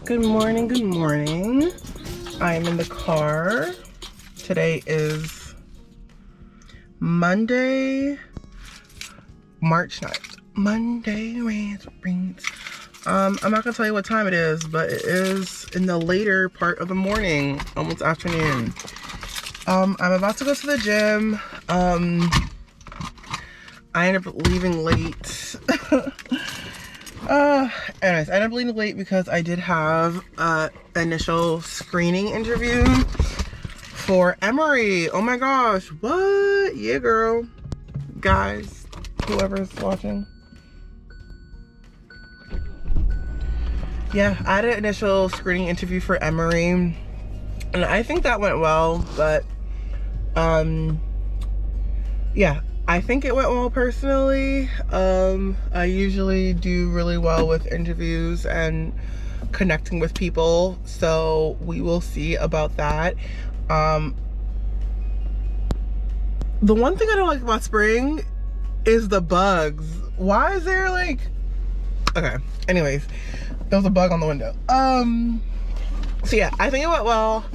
Good morning, good morning. I am in the car. Today is Monday, March 9th. Monday, Rants. I'm not gonna tell you what time it is, but it is in the later part of the morning, almost afternoon. I'm about to go to the gym. I ended up leaving late. Anyways, I ended up leaving late because I did have an initial screening interview for Emory. Oh my gosh, what? Yeah, girl. Guys, whoever's watching. Yeah, I had an initial screening interview for Emory, and I think that went well, but yeah, I think it went well personally. I usually do really well with interviews and connecting with people, so we will see about that. The one thing I don't like about spring is the bugs. Why is there like... Okay, anyways, there was a bug on the window. So yeah, I think it went well.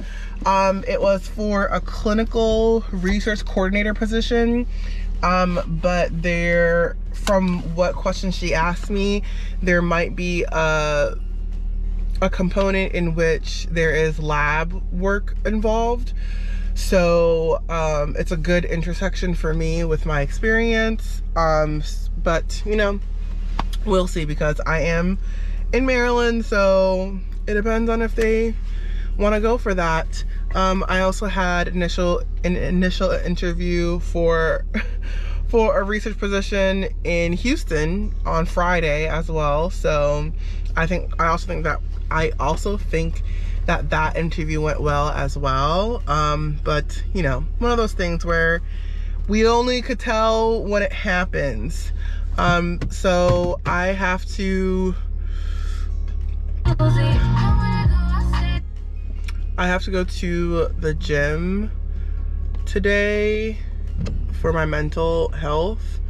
It was for a clinical research coordinator position. But there, from what questions she asked me, there might be a component in which there is lab work involved. So it's a good intersection for me with my experience. But you know, we'll see, because I am in Maryland, so it depends on if they want to go for that. I also had an initial interview for a research position in Houston on Friday as well. So I also think that interview went well as well. But you know, one of those things where we only could tell when it happens. So I have to go to the gym today for my mental health.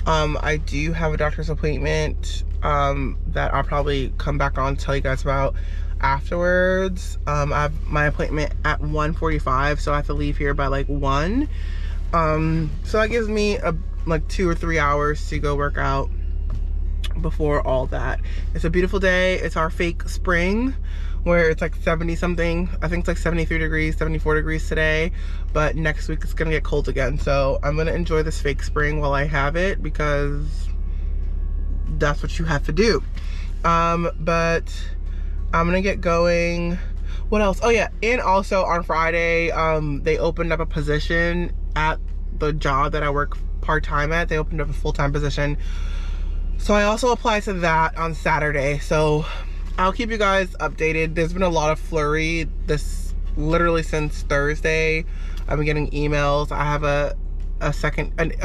I do have a doctor's appointment that I'll probably come back on to tell you guys about afterwards. I have my appointment at 1:45, so I have to leave here by like 1. So that gives me like 2 or 3 hours to go work out before all that. It's a beautiful day. It's our fake spring, where it's like 70 something. I think it's like 73 degrees, 74 degrees today, but next week it's gonna get cold again. So I'm gonna enjoy this fake spring while I have it, because that's what you have to do. But I'm gonna get going. What else? Oh yeah, and also on Friday, they opened up a position at the job that I work part-time at. They opened up a full-time position. So I also applied to that on Saturday. So I'll keep you guys updated. There's been a lot of flurry literally since Thursday. I've been getting emails. I have a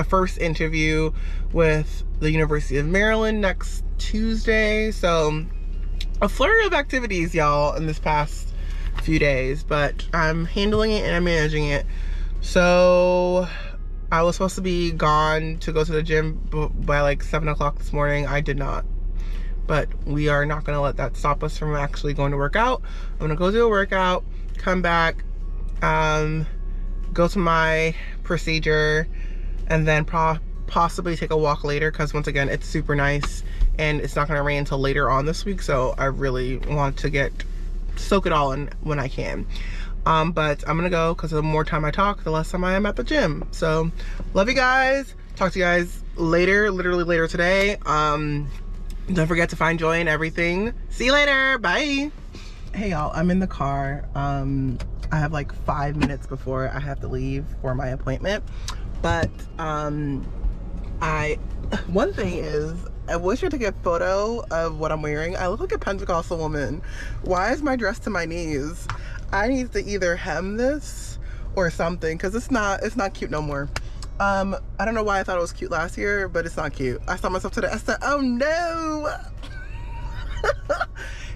first interview with the University of Maryland next Tuesday. So a flurry of activities, y'all, in this past few days, but I'm handling it and I'm managing it. So I was supposed to be gone to go to the gym by like 7 o'clock this morning. I did not. But we are not going to let that stop us from actually going to work out. I'm going to go do a workout, come back, go to my procedure, and then possibly take a walk later, because once again, it's super nice and it's not going to rain until later on this week. So I really want to soak it all in when I can. But I'm going to go, because the more time I talk, the less time I am at the gym. So love you guys. Talk to you guys later, literally later today. Don't forget to find joy in everything. See you later. Bye. Hey y'all, I'm in the car. I have like 5 minutes before I have to leave for my appointment. But one thing is, I wish I took a photo of what I'm wearing. I look like a Pentecostal woman. Why is my dress to my knees? I need to either hem this or something, because it's not cute no more. I don't know why I thought it was cute last year, but it's not cute. I saw myself today. I said, oh no.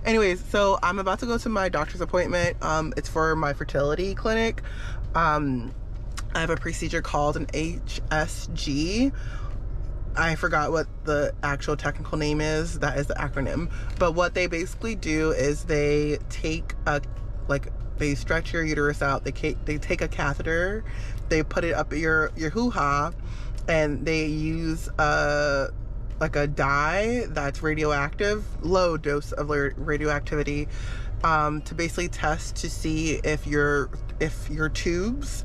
Anyways, so I'm about to go to my doctor's appointment. It's for my fertility clinic. I have a procedure called an HSG. I forgot what the actual technical name is. That is the acronym. But what they basically do is they take they stretch your uterus out. They take a catheter, they put it up your hoo-ha, and they use a dye that's radioactive, low dose of radioactivity, to basically test to see if your tubes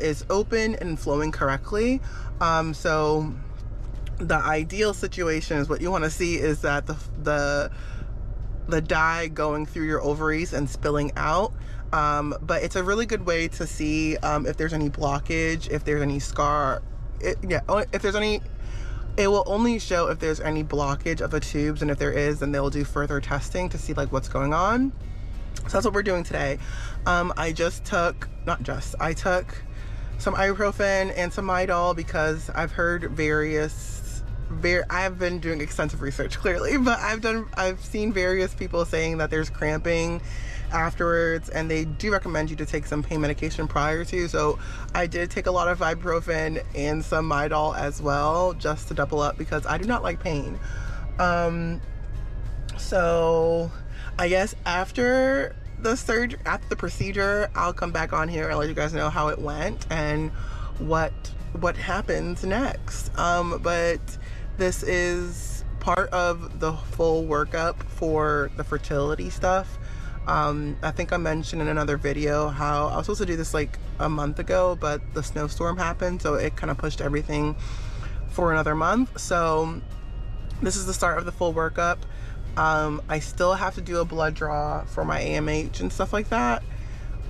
is open and flowing correctly. So the ideal situation is, what you want to see is that the dye going through your ovaries and spilling out. But it's a really good way to see if there's any blockage, if there's any scar. If there's any, it will only show if there's any blockage of the tubes, and if there is, then they'll do further testing to see like what's going on. So that's what we're doing today. I took some ibuprofen and some Midol because I've heard I've been doing extensive research, clearly, but I've seen various people saying that there's cramping afterwards, and they do recommend you to take some pain medication prior to. So I did take a lot of ibuprofen and some Midol as well, just to double up, because I do not like pain. So I guess after the procedure, I'll come back on here and let you guys know how it went and what happens next. But this is part of the full workup for the fertility stuff. I think I mentioned in another video how I was supposed to do this like a month ago, but the snowstorm happened, so it kind of pushed everything for another month. So this is the start of the full workup. I still have to do a blood draw for my AMH and stuff like that.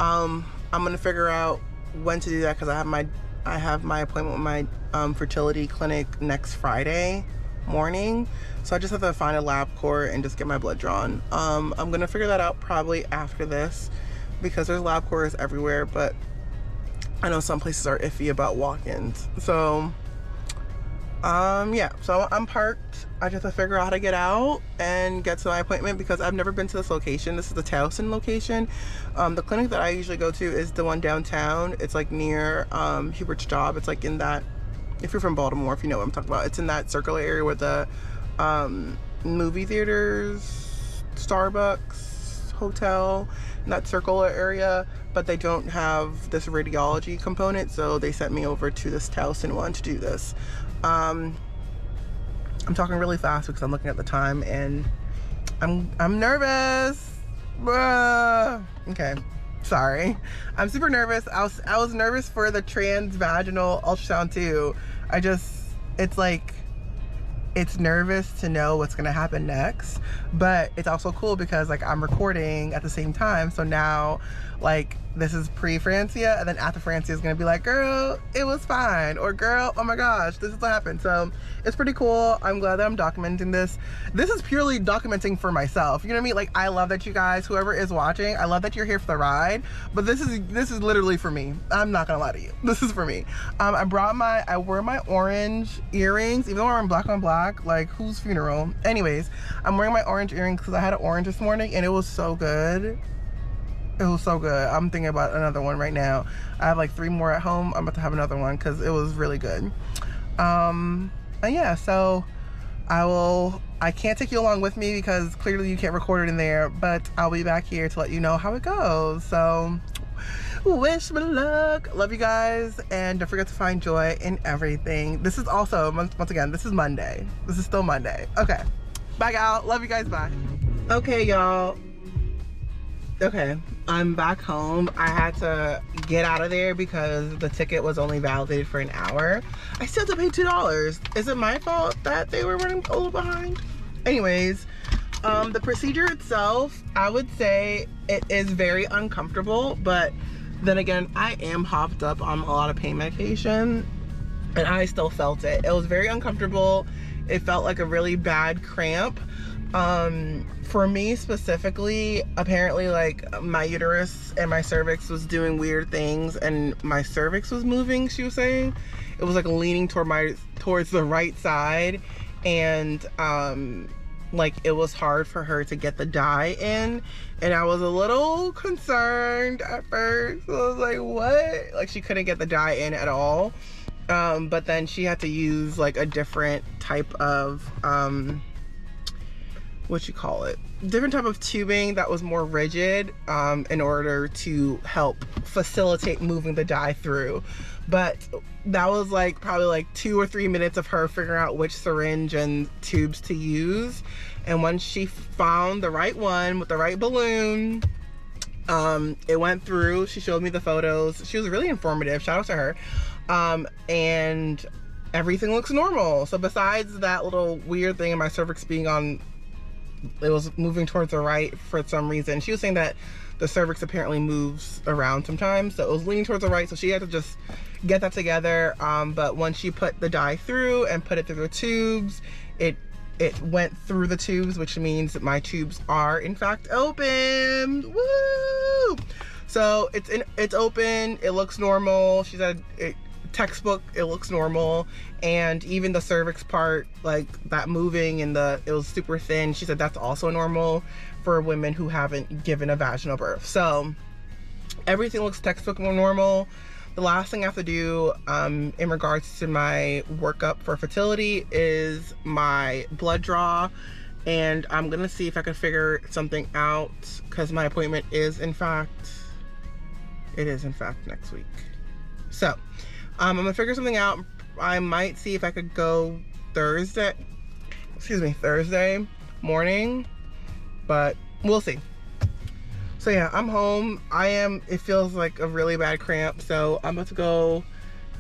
I'm gonna figure out when to do that, because I have my appointment with my fertility clinic next Friday morning, so I just have to find a LabCorp and just get my blood drawn. I'm gonna figure that out probably after this, because there's LabCorps everywhere, but I know some places are iffy about walk-ins. So yeah, so I'm parked. I just have to figure out how to get out and get to my appointment, because I've never been to this location. This is the Towson location. The clinic that I usually go to is the one downtown. It's like near Hubert's Job. It's like in that, if you're from Baltimore, if you know what I'm talking about, it's in that circular area where the movie theaters, Starbucks, hotel, in that circular area, but they don't have this radiology component, so they sent me over to this Towson one to do this. I'm talking really fast because I'm looking at the time and I'm nervous. Okay, sorry. I'm super nervous. I was nervous for the transvaginal ultrasound too. It's nervous to know what's gonna happen next, but it's also cool because like I'm recording at the same time, so now like this is pre-Francia, and then after Francia is gonna be like, girl, it was fine, or girl, oh my gosh, this is what happened. So it's pretty cool. I'm glad that I'm documenting this. This is purely documenting for myself, you know what I mean? Like, I love that you guys, whoever is watching, I love that you're here for the ride, but this is literally for me. I'm not gonna lie to you, this is for me. I wore my orange earrings, even though I'm wearing black on black, like whose funeral? Anyways, I'm wearing my orange earrings because I had an orange this morning and it was so good. It was so good. I'm thinking about another one right now. I have like 3 more at home. I'm about to have another one because it was really good. And yeah, so I can't take you along with me because clearly you can't record it in there, but I'll be back here to let you know how it goes. So wish me luck. Love you guys, and don't forget to find joy in everything. This is also, once again, this is Monday. This is still Monday. Okay, bye y'all. Love you guys. Bye. Okay, y'all. Okay, I'm back home. I had to get out of there because the ticket was only validated for an hour. I still have to pay $2. Is it my fault that they were running a little behind? Anyways, the procedure itself, I would say it is very uncomfortable, but then again, I am hopped up on a lot of pain medication and I still felt it. It was very uncomfortable. It felt like a really bad cramp. For me specifically, apparently like my uterus and my cervix was doing weird things, and my cervix was moving, she was saying. It was like leaning towards the right side, and like it was hard for her to get the dye in, and I was a little concerned at first. I was like, what? Like she couldn't get the dye in at all. But then she had to use like a different type of different type of tubing that was more rigid in order to help facilitate moving the dye through. But that was like probably like 2 or 3 minutes of her figuring out which syringe and tubes to use. And once she found the right one with the right balloon, it went through. She showed me the photos. She was really informative. Shout out to her. And everything looks normal. So besides that little weird thing in my cervix being on, it was moving towards the right for some reason. She was saying that the cervix apparently moves around sometimes, so it was leaning towards the right, so she had to just get that together. But once she put the dye through and put it through the tubes, it went through the tubes, which means that my tubes are in fact open. Woo! So it's open. It looks normal. She said textbook, it looks normal. And even the cervix part, like that moving and it was super thin, she said that's also normal for women who haven't given a vaginal birth. So everything looks textbook normal. The last thing I have to do in regards to my workup for fertility is my blood draw, and I'm gonna see if I can figure something out, because my appointment is in fact next week. So I'm gonna figure something out. I might see if I could go Thursday morning, but we'll see. So yeah, I'm home. It feels like a really bad cramp, so I'm about to go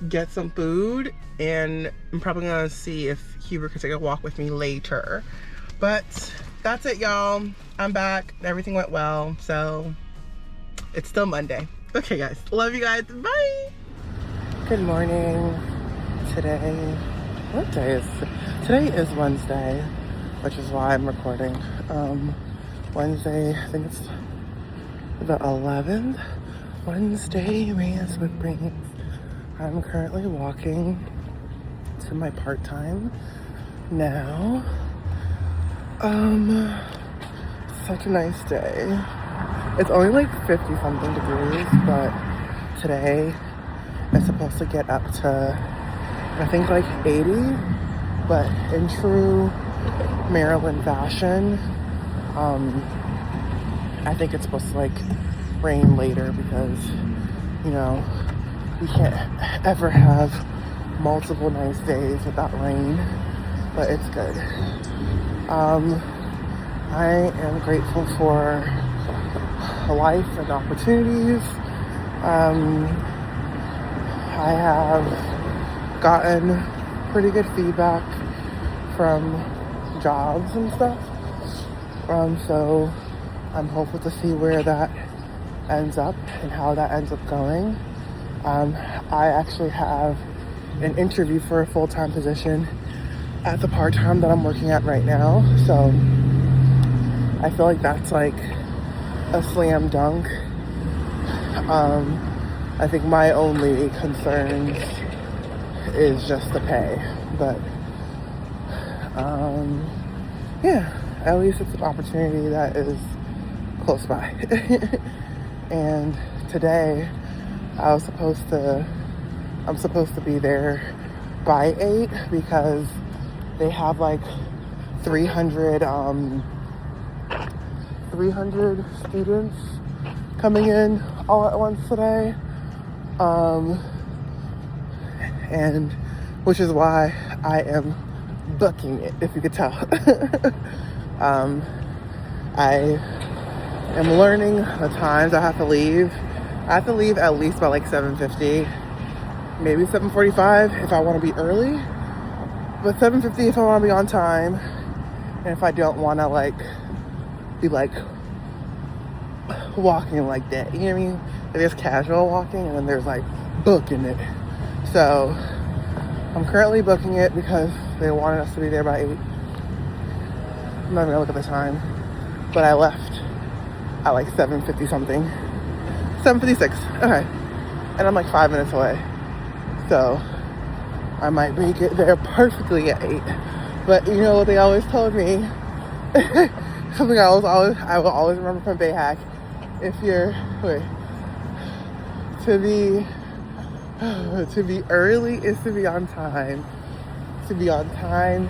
get some food, and I'm probably gonna see if Huber can take a walk with me later. But that's it, y'all. I'm back. Everything went well, so it's still Monday. Okay, guys. Love you guys. Bye. Good morning. Today is Wednesday, which is why I'm recording. Wednesday, I think it's the 11th. Wednesday, Rants with Rants. I'm currently walking to my part-time now. Such a nice day. It's only like 50 something degrees, but today it's supposed to get up to, I think, like 80, but in true Maryland fashion, I think it's supposed to like rain later, because, you know, we can't ever have multiple nice days without rain, but it's good. I am grateful for life and opportunities. I have gotten pretty good feedback from jobs and stuff. So I'm hopeful to see where that ends up and how that ends up going. I actually have an interview for a full-time position at the part-time that I'm working at right now. So I feel like that's like a slam dunk. I think my only concern is just the pay, but yeah, at least it's an opportunity that is close by. And today I'm supposed to be there by 8, because they have like 300 students coming in all at once today, and which is why I am booking it, if you could tell. I am learning the times I have to leave. I have to leave at least by like 7:50, maybe 7:45 if I want to be early, but 7:50 if I want to be on time, and if I don't want to like be like walking like that, you know what I mean? There's casual walking, and then there's like booking it. So I'm currently booking it because they wanted us to be there by 8. I'm not even gonna look at the time, but I left at like 7:50 something, 7:56. Okay, and I'm like 5 minutes away, so I might make it there perfectly at 8. But you know what they always told me? Something I will always remember from Bayhack. If you're to be To be early is to be on time. To be on time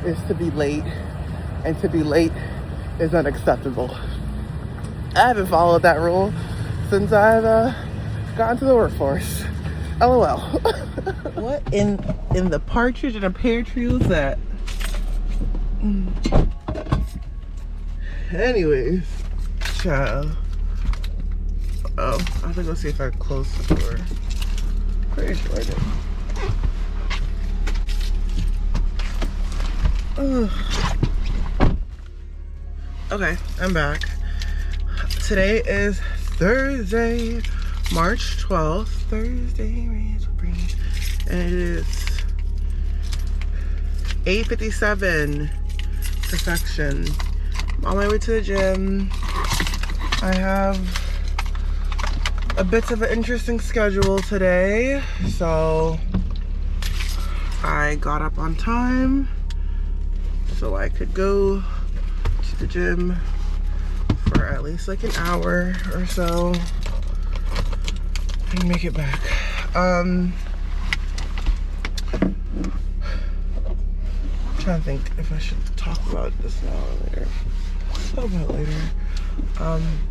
is to be late. And to be late is unacceptable. I haven't followed that rule since I've gone to the workforce. LOL. What in the partridge in a pear tree was that? Anyways, child. Oh, I have to go see if I closed the door. Pretty sure I did. Okay, I'm back. Today is Thursday, March 12th. Thursday, and it is 8:57. Perfection. I'm on my way to the gym. I have a bit of an interesting schedule today, so I got up on time so I could go to the gym for at least like an hour or so and make it back. I'm trying to think if I should talk about this now or later. Talk about it later.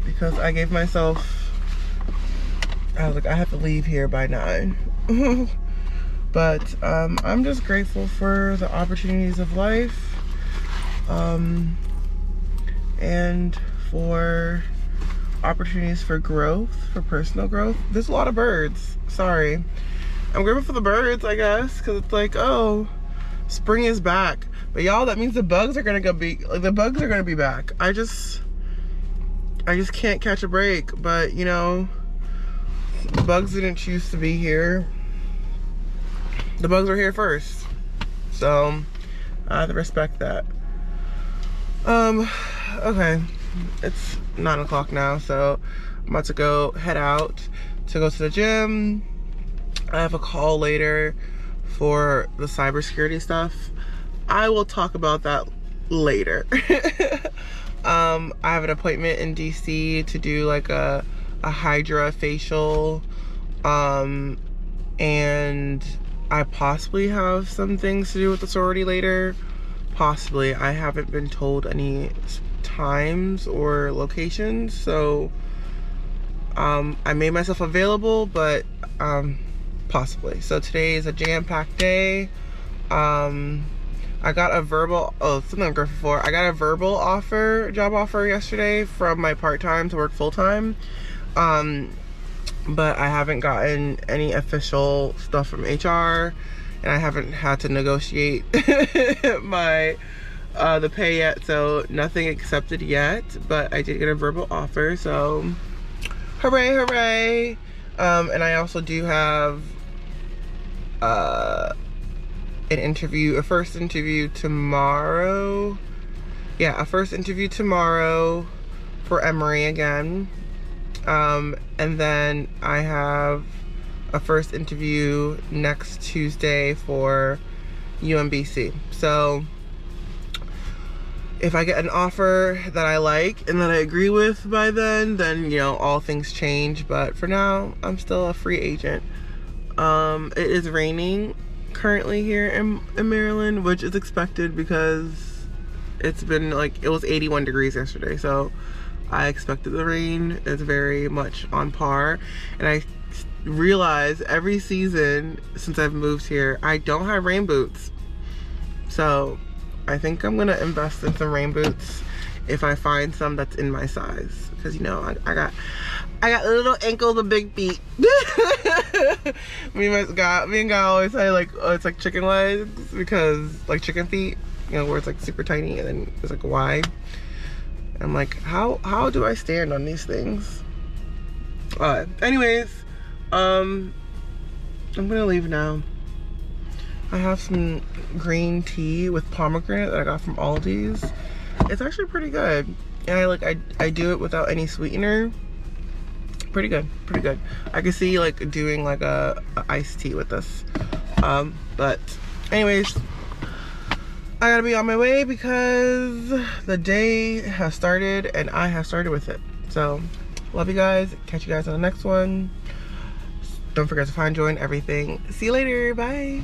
Because I gave myself, I was like, I have to leave here by 9. But I'm just grateful for the opportunities of life, and for opportunities for growth, for personal growth. There's a lot of birds. Sorry. I'm grateful for the birds, I guess, because it's like, oh, spring is back. But y'all, that means the bugs are gonna be back. I just can't catch a break. But you know, the bugs didn't choose to be here. The bugs were here first, so I have to respect that. Okay, it's 9 o'clock now, so I'm about to head out to go to the gym. I have a call later for the cybersecurity stuff. I will talk about that later. I have an appointment in DC to do like a Hydra facial, and I possibly have some things to do with the sorority later. Possibly. I haven't been told any times or locations, so I made myself available, but possibly. So today is a jam-packed day. I got a verbal, something I'm grateful for. I got a verbal job offer yesterday from my part-time to work full-time. But I haven't gotten any official stuff from HR, and I haven't had to negotiate the pay yet, so nothing accepted yet, but I did get a verbal offer, so hooray, hooray. And I also do have a first interview tomorrow. Yeah, a first interview tomorrow for Emory again. And then I have a first interview next Tuesday for UMBC. So if I get an offer that I like and that I agree with by then, you know, all things change. But for now, I'm still a free agent. It is raining currently here in Maryland, which is expected because it's been like, it was 81 degrees yesterday, so I expected the rain. It's very much on par, and I realize every season since I've moved here, I don't have rain boots, so I think I'm gonna invest in some rain boots if I find some that's in my size, because you know, I got little ankles and big feet. me and God always say like, oh, it's like chicken legs, because like chicken feet, you know, where it's like super tiny and then it's like wide. I'm like, how do I stand on these things? Anyways, I'm gonna leave now. I have some green tea with pomegranate that I got from Aldi's. It's actually pretty good. And I do it without any sweetener. Pretty good. I can see like doing like a iced tea with this. But anyways, I gotta be on my way because the day has started and I have started with it. So love you guys. Catch you guys on the next one. Don't forget to find joy in everything. See you later. Bye.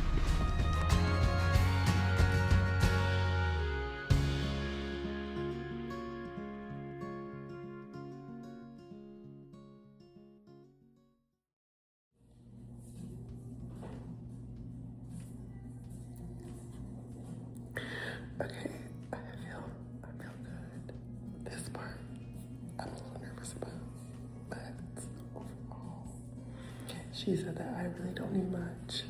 Okay, I feel good. This part, I'm a little nervous about, but overall, she said that I really don't need much.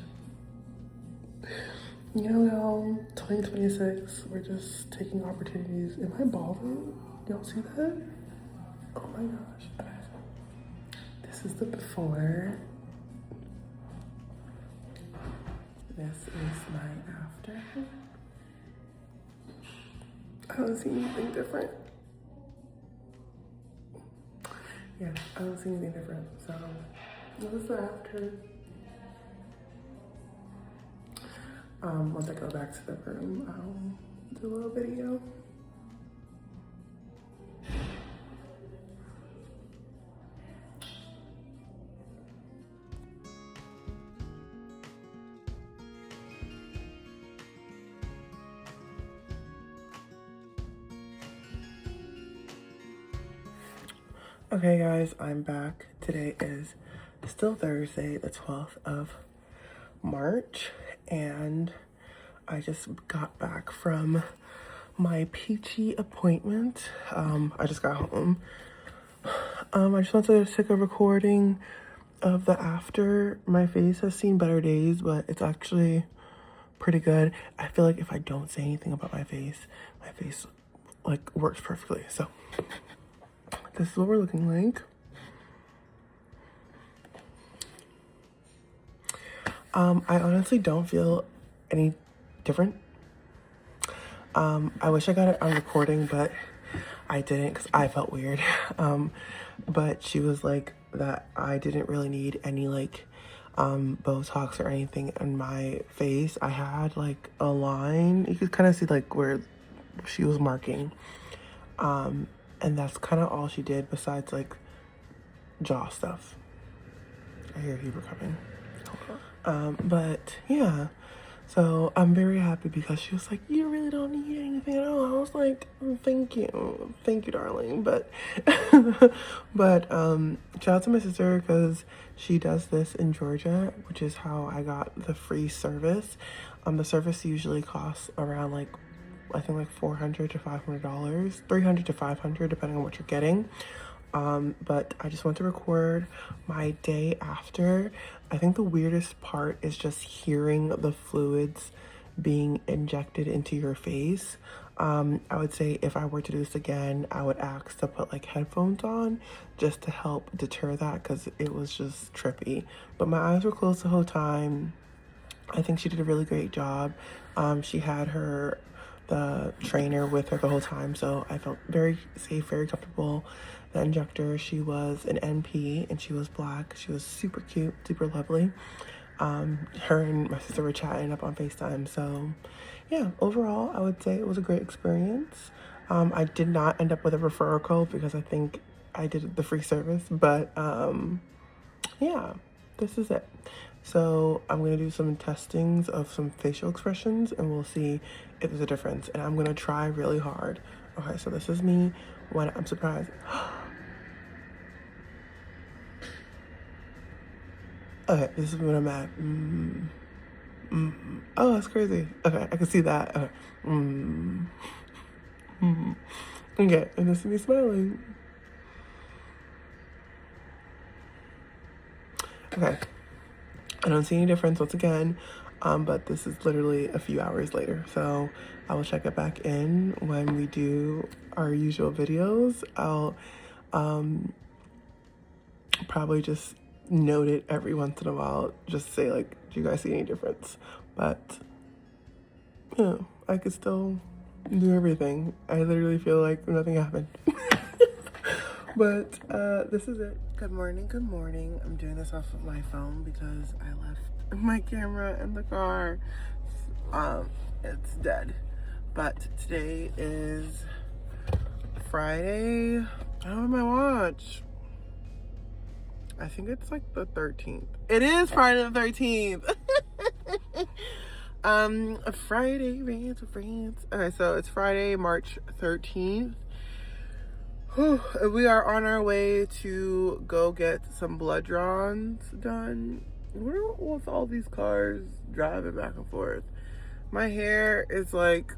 You know, y'all, 2026, we're just taking opportunities. Am I balding? Y'all see that? Oh my gosh. Okay. This is the before. This is my after. I don't see anything different. Yeah, I don't see anything different. So, this is the after. Once I go back to the room, I'll do a little video. Okay guys, I'm back. Today is still Thursday, the 12th of March, and I just got back from my peachy appointment. I just got home. I just wanted to take a recording of the after. My face has seen better days, but it's actually pretty good. I feel like if I don't say anything about my face like works perfectly. So this is what we're looking like. I honestly don't feel any different. I wish I got it on recording, but I didn't because I felt weird. But she was like that I didn't really need any like Botox or anything in my face. I had like a line. You could kind of see like where she was marking. And that's kind of all she did besides like jaw stuff. I hear Huber coming. But yeah, so I'm very happy because she was like, you really don't need anything at all. I was like, thank you, darling. But but shout out to my sister because she does this in Georgia, which is how I got the free service. The service usually costs around like, I think like $400 to $500, $300 to $500 depending on what you're getting. But I just want to record my day after. I think the weirdest part is just hearing the fluids being injected into your face. I would say if I were to do this again, I would ask to put like headphones on just to help deter that because it was just trippy. But my eyes were closed the whole time. I think she did a really great job. She had the trainer with her the whole time, so I felt very safe, very comfortable. The injector, she was an NP and she was black. She was super cute, super lovely. Her and my sister were chatting up on FaceTime. So yeah, overall, I would say it was a great experience. I did not end up with a referral code because I think I did the free service, but yeah, this is it. So I'm going to do some testings of some facial expressions and we'll see if there's a difference. And I'm going to try really hard. Okay, so this is me when I'm surprised. Okay, this is when I'm at. Oh, that's crazy. Okay, I can see that. Okay, okay, and this is me smiling. Okay, I don't see any difference once again, but this is literally a few hours later. So I will check it back in when we do our usual videos. I'll probably just note it every once in a while, just say like, do you guys see any difference? But yeah, I could still do everything. I literally feel like nothing happened. But this is it. Good morning, good morning. I'm doing this off of my phone because I left my camera in the car. It's dead. But today is Friday. I don't have my watch. I think it's like the 13th. It is Friday the 13th. Friday, rants with friends. Okay, so it's Friday, March 13th. We are on our way to go get some blood draws done. What are with all these cars driving back and forth? My hair is like,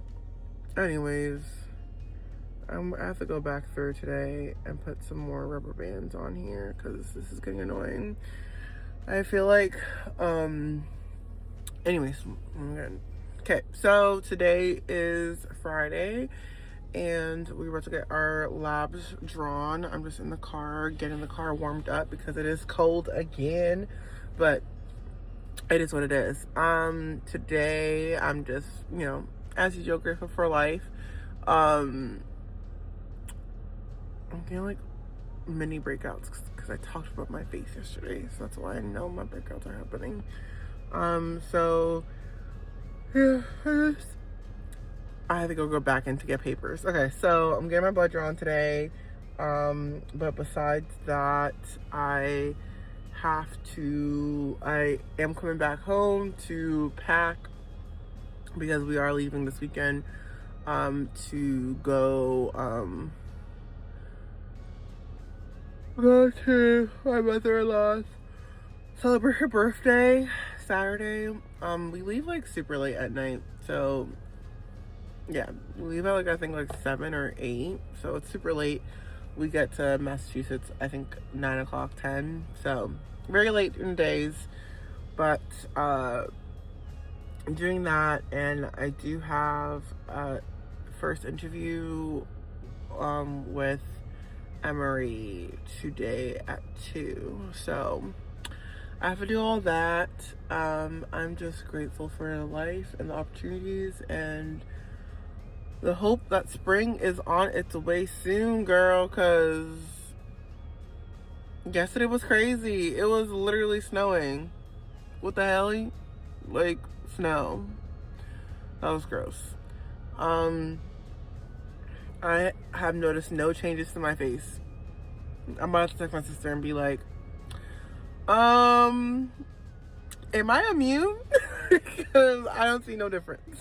anyways, I have to go back through today and put some more rubber bands on here because this is getting annoying. I feel like, anyways, okay, so today is Friday and we were to get our labs drawn. I'm just in the car, getting the car warmed up because it is cold again, but it is what it is. Today I'm just, you know, as usual, grateful for life. I'm getting like mini breakouts because I talked about my face yesterday, so that's why I know my breakouts are happening. So yeah, I have to go back in to get papers. Okay, so I'm getting my blood drawn today. But besides that, I am coming back home to pack because we are leaving this weekend to go to my mother-in-law's, celebrate her birthday Saturday. We leave like super late at night, so yeah, we leave at like I think like 7 or 8, so it's super late. We get to Massachusetts I think 9 o'clock, 10, so very late in days. But I'm doing that, and I do have a first interview with Emery today at 2, so I have to do all that. I'm just grateful for life and the opportunities and the hope that spring is on its way soon, girl, because yesterday was crazy. It was literally snowing. What the hell? Like, snow. That was gross. I have noticed no changes to my face. I'm about to text my sister and be like, am I immune? Because I don't see no difference.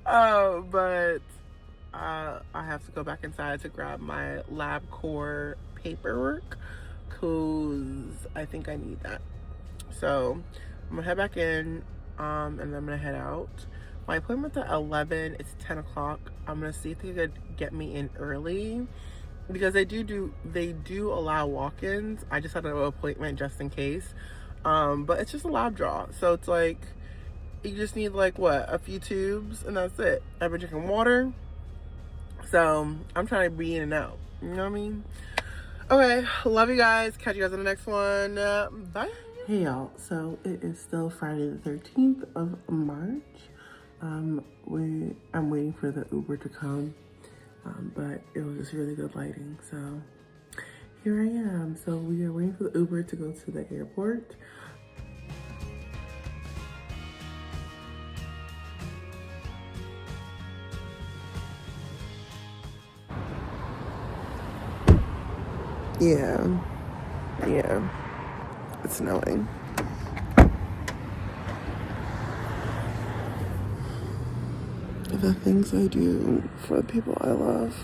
But I have to go back inside to grab my LabCorp paperwork because I think I need that. So I'm gonna head back in, and then I'm gonna head out. My appointment's at 11. It's 10 o'clock. I'm gonna see if they could get me in early because they do allow walk-ins. I just had an appointment just in case. But it's just a lab draw, so it's like you just need like what, a few tubes, and that's it. I've been drinking water, so I'm trying to be in and out. You know what I mean? Okay, love you guys. Catch you guys in the next one. Bye. Hey y'all. So it is still Friday the 13th of March. I'm waiting for the Uber to come, but it was just really good lighting, so here I am. So we are waiting for the Uber to go to the airport. Yeah, it's snowing. The things I do for the people I love.